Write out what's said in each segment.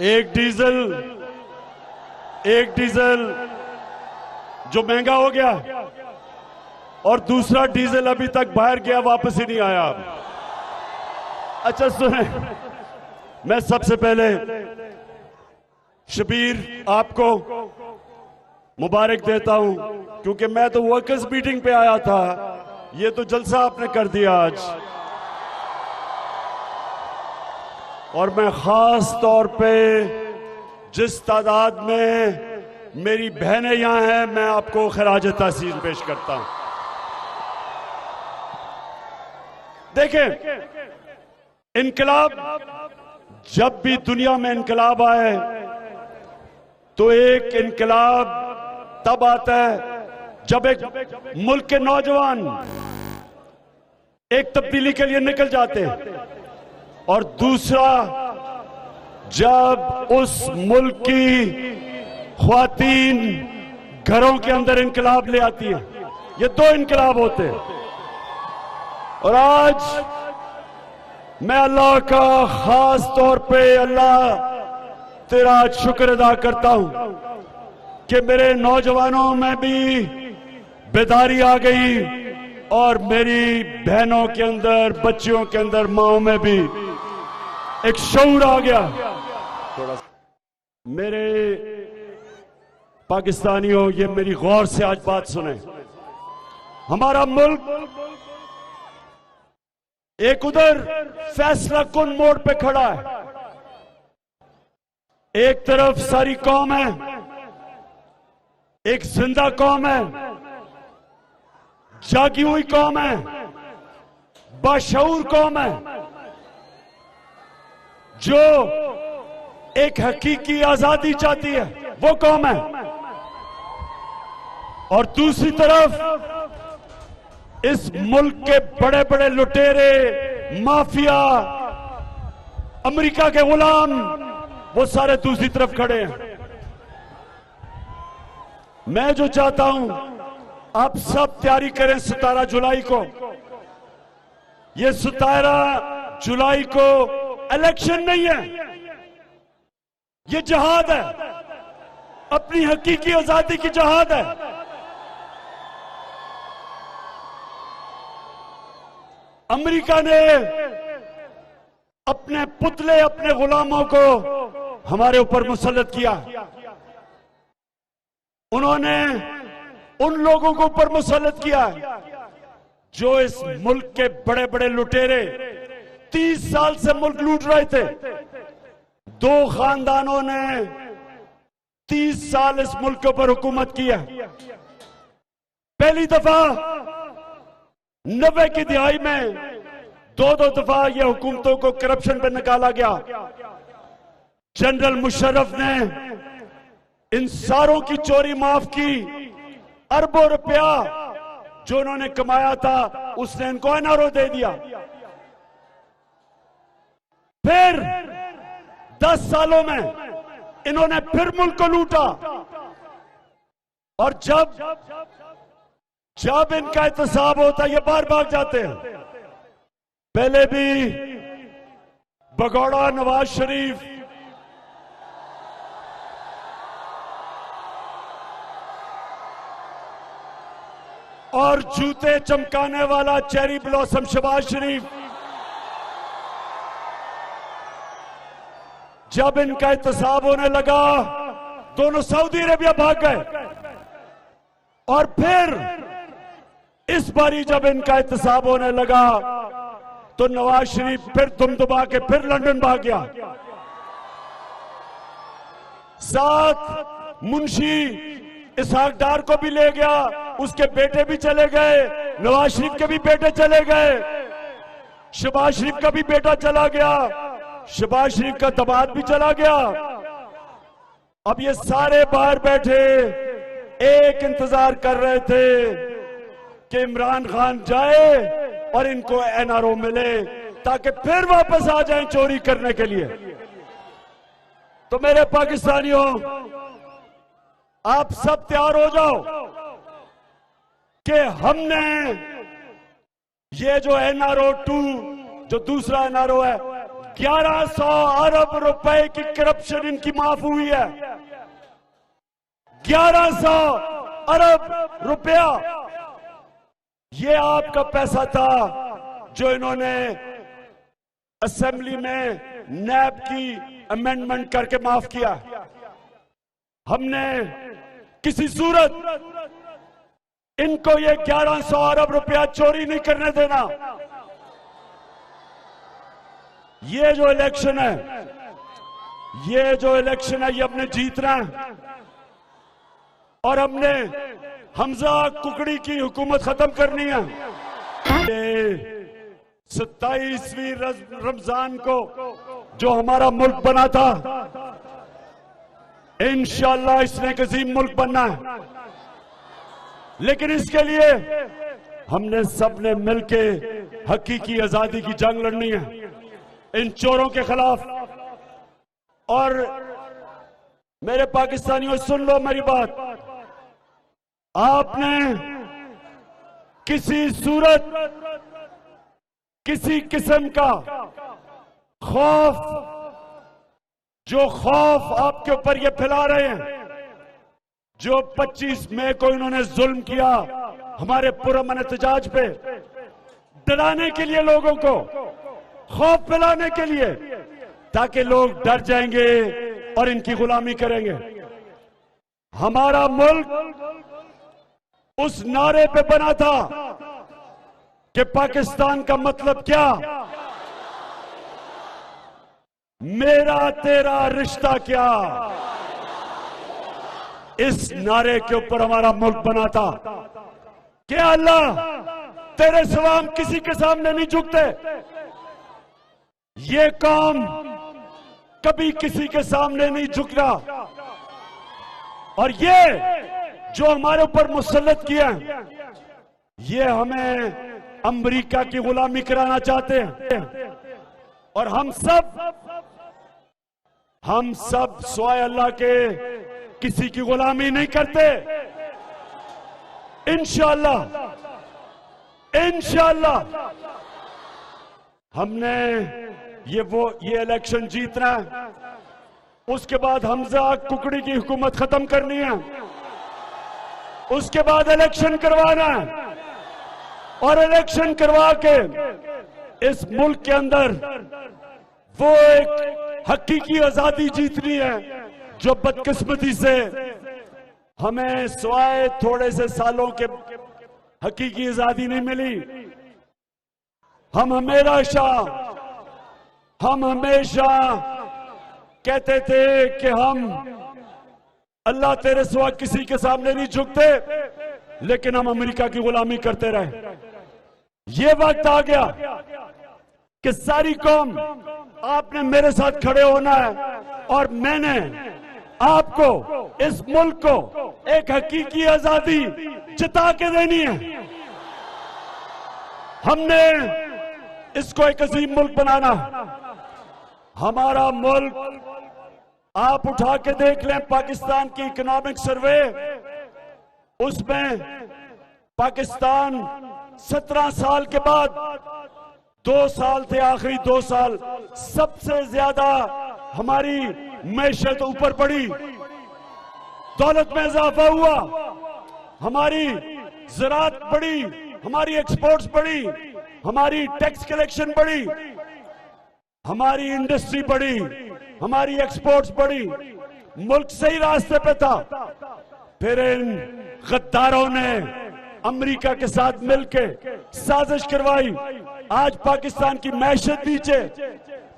एक डीजल जो महंगा हो गया और दूसरा डीजल अभी तक बाहर गया, वापस ही नहीं आया। अच्छा सुने, मैं सबसे पहले शबीर आपको मुबारक देता हूं, क्योंकि मैं तो वर्कर्स मीटिंग पे आया था, ये तो जलसा आपने कर दिया आज। और मैं खास तौर पे जिस तादाद में मेरी बहनें यहां हैं, मैं आपको खराज तहसीन पेश करता हूं। देखें, इनकलाब, जब भी दुनिया में इनकलाब आए तो एक इनकलाब तब आता है जब एक मुल्क के नौजवान एक तब्दीली के लिए निकल जाते हैं, और दूसरा जब उस मुल्क की ख्वातीन घरों के अंदर इनकलाब ले आती है। ये दो इनकलाब होते हैं। और आज मैं अल्लाह का खास तौर पे, अल्लाह तेरा शुक्र अदा करता हूं कि मेरे नौजवानों में भी बेदारी आ गई और मेरी बहनों के अंदर, बच्चियों के अंदर, माओ में भी एक शऊर आ गया। थोड़ा मेरे पाकिस्तानियों, ये मेरी गौर से आज बात सुने। हमारा मुल्क एक उधर फैसला कुन मोड़ पे खड़ा है। एक तरफ सारी कौम है, एक जिंदा कौम है, जागी हुई कौम है, बाशऊर कौम है, जो एक हकीकी आजादी चाहती है, वो कौम है। और दूसरी तरफ इस मुल्क के बड़े बड़े लुटेरे, माफिया, अमेरिका के गुलाम, वो सारे दूसरी तरफ खड़े हैं। मैं जो चाहता हूं, आप सब तैयारी करें 17 जुलाई को। ये 17 जुलाई को इलेक्शन नहीं है, ये जहाद है, अपनी हकीकी आजादी की जहाद है। अमेरिका ने अपने पुतले, अपने गुलामों को हमारे ऊपर मुसल्लत किया। उन्होंने उन लोगों को ऊपर मुसल्लत किया जो इस मुल्क के बड़े बड़े लुटेरे 30 साल से मुल्क लूट रहे थे। दो खानदानों ने 30 साल इस मुल्क के ऊपर हुकूमत की है। पहली दफा 90 की दिहाई में दो दफा ये हुकूमतों को करप्शन पे निकाला गया। जनरल मुशर्रफ ने इन सारों की चोरी माफ की। अरबों रुपया जो उन्होंने कमाया था, उसने इनको एनआरओ दे दिया। फिर 10 सालों में इन्होंने फिर मुल्क को लूटा। और जब इनका एहतसाब होता, ये बाहर भाग जाते हैं। पहले भी भगौड़ा नवाज शरीफ, और जूते चमकाने वाला चेरी ब्लॉसम शहबाज शरीफ, जब इनका एहतसाब होने लगा, दोनों सऊदी अरेबिया भाग गए। और फिर इस बारी जब इनका एहतसाब होने लगा तो नवाज शरीफ फिर दुम दुबा के फिर लंदन भाग गया। साथ मुंशी इसहाक डार को भी ले गया, उसके बेटे भी चले गए, नवाज शरीफ के भी बेटे चले गए, शहबाज शरीफ का भी बेटा चला गया, शहबाज शरीफ का दमाद भी चला गया। अब ये सारे बाहर बैठे एक इंतजार कर रहे थे कि इमरान खान जाए और इनको एनआरओ मिले, ताकि फिर वापस आ जाएं चोरी करने के लिए। तो मेरे पाकिस्तानियों, आप सब तैयार हो जाओ कि हमने ये जो एनआरओ 2, जो दूसरा एनआरओ है, 1100 अरब रुपए की करप्शन इनकी माफ हुई है। 1100 अरब रुपया ये आपका पैसा था जो इन्होंने असेंबली में नैब की अमेंडमेंट करके माफ किया। हमने किसी सूरत इनको ये 1100 अरब रुपया चोरी नहीं करने देना। ये जो इलेक्शन है ये हमने जीतना है और हमने हमजा कुकड़ी की हुकूमत खत्म करनी है। 27वीं रमजान को जो हमारा मुल्क बना था, इंशाअल्लाह इसने एक अजीम मुल्क बनना है। लेकिन इसके लिए हमने सबने मिलके हकीकी आजादी की जंग लड़नी है इन चोरों के खिलाफ। और मेरे पाकिस्तानियों सुन लो मेरी बात, आपने किसी सूरत किसी किस्म का खौफ, जो खौफ आपके ऊपर ये फैला रहे हैं, जो 25 मई को इन्होंने जुल्म किया हमारे पुरअमन एहतजाज पे, डराने के लिए लोगों को, खौफ फैलाने के लिए, ताकि लोग डर जाएंगे और इनकी गुलामी करेंगे। हमारा मुल्क उस नारे पे बना था कि पाकिस्तान का मतलब क्या, मेरा तेरा रिश्ता क्या। इस नारे के ऊपर हमारा मुल्क बना था कि अल्लाह तेरे सिवा हम किसी के सामने नहीं झुकते। ये कौम कभी किसी के सामने नहीं झुकना। और ये जो हमारे ऊपर मुसल्लत किया, ये हमें अमेरिका की गुलामी कराना चाहते हैं। और हम सब स्वाय अल्लाह के किसी की गुलामी नहीं करते। इंशाअल्लाह हमने ये इलेक्शन जीतना है। उसके बाद हमजा कुकड़ी की हुकूमत खत्म करनी है। उसके बाद इलेक्शन करवाना है और इलेक्शन करवा के इस मुल्क के अंदर वो एक हकीकी आजादी जीतनी है जो बदकिस्मती से हमें सिवाय थोड़े से सालों के हकीकी आजादी नहीं मिली। हम हमेशा कहते थे कि हम अल्लाह तेरे सिवा किसी के सामने नहीं झुकते, लेकिन हम अमेरिका की गुलामी करते रहे। ये वक्त आ गया कि सारी कौम आपने मेरे साथ खड़े होना है और मैंने आपको, इस मुल्क को एक हकीकी आजादी जिता के देनी है। हमने इसको एक अजीम मुल्क बनाना। हमारा मुल्क, आप उठा के देख लें पाकिस्तान की इकोनॉमिक सर्वे, उसमें पाकिस्तान 17 साल के बाद 2 साल थे, आखिरी 2 साल सबसे ज्यादा हमारी मैशत ऊपर बढ़ी, दौलत में इजाफा हुआ, हमारी ज़राअत बढ़ी, हमारी एक्सपोर्ट्स बढ़ी, हमारी टैक्स कलेक्शन बढ़ी, हमारी इंडस्ट्री बढ़ी, हमारी एक्सपोर्ट्स बढ़ी। मुल्क सही रास्ते पे था। फिर इन गद्दारों ने अमेरिका के साथ मिलके साजिश करवाई। आज पाकिस्तान की मैशत नीचे,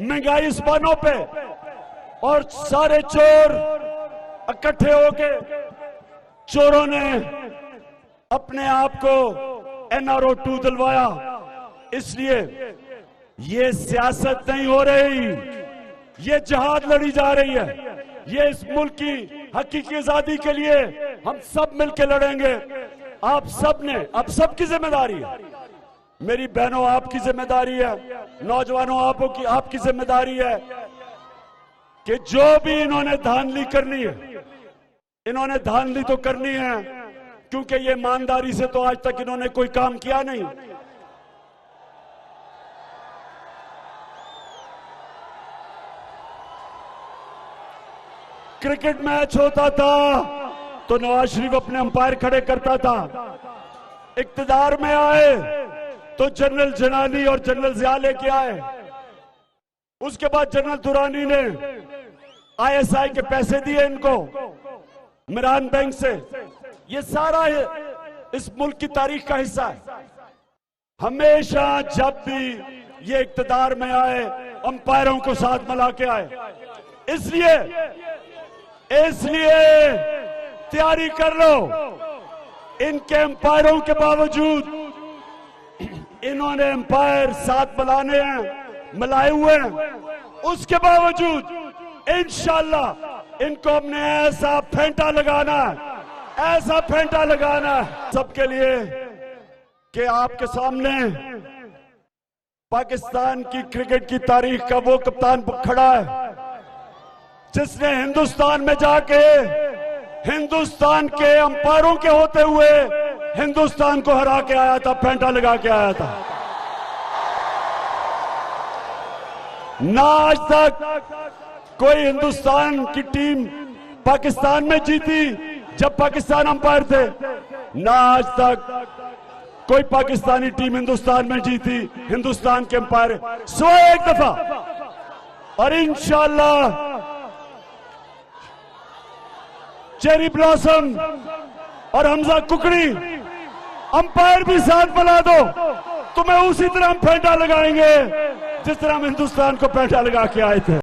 महंगाई इस्पानों पे, और सारे चोर इकट्ठे होके चोरों ने अपने आप को NRO 2 दिलवाया। इसलिए ये सियासत नहीं हो रही, ये जिहाद लड़ी जा रही है। ये इस मुल्क की हकीकी आजादी के लिए हम सब मिलकर लड़ेंगे। आप सबकी जिम्मेदारी है, मेरी बहनों आपकी जिम्मेदारी है, नौजवानों आपकी जिम्मेदारी है कि जो भी इन्होंने धांधली करनी है, इन्होंने धांधली तो करनी है, क्योंकि ये ईमानदारी से तो आज तक इन्होंने कोई काम किया नहीं। क्रिकेट मैच होता था तो नवाज शरीफ अपने अंपायर खड़े करता था। इक्तदार में आए तो जनरल जनानी और जनरल जिया लेके आए। उसके बाद जनरल दुरानी ने आईएसआई के पैसे दिए इनको मिरान बैंक से। ये सारा इस मुल्क की तारीख का हिस्सा है। हमेशा जब भी ये इक्तदार में आए अंपायरों को साथ मिला के आए। इसलिए तैयारी कर लो। इनके अंपायरों के बावजूद इन्होंने अंपायर साथ मिलाए हुए हैं। उसके बावजूद इंशाल्लाह इनको हमने ऐसा फेंटा लगाना है सबके लिए कि आपके सामने पाकिस्तान की क्रिकेट की तारीख का वो कप्तान खड़ा है जिसने हिंदुस्तान में जाके हिंदुस्तान के अंपायरों के होते हुए हिंदुस्तान को हरा के आया था, फेंटा लगा के आया था। ना आज तक कोई हिंदुस्तान की टीम पाकिस्तान में जीती जब पाकिस्तान अंपायर थे। ना आज तक कोई पाकिस्तानी टीम हिंदुस्तान में जीती हिंदुस्तान के अंपायर सिवाय एक दफा। और इंशाल्लाह चेरी ब्लॉसम और हमजा कुकड़ी अंपायर भी साथ मिला दो, तुम्हें उसी तरह हम फेंटा लगाएंगे जिस तरह हम हिंदुस्तान को फेंटा लगा के आए थे।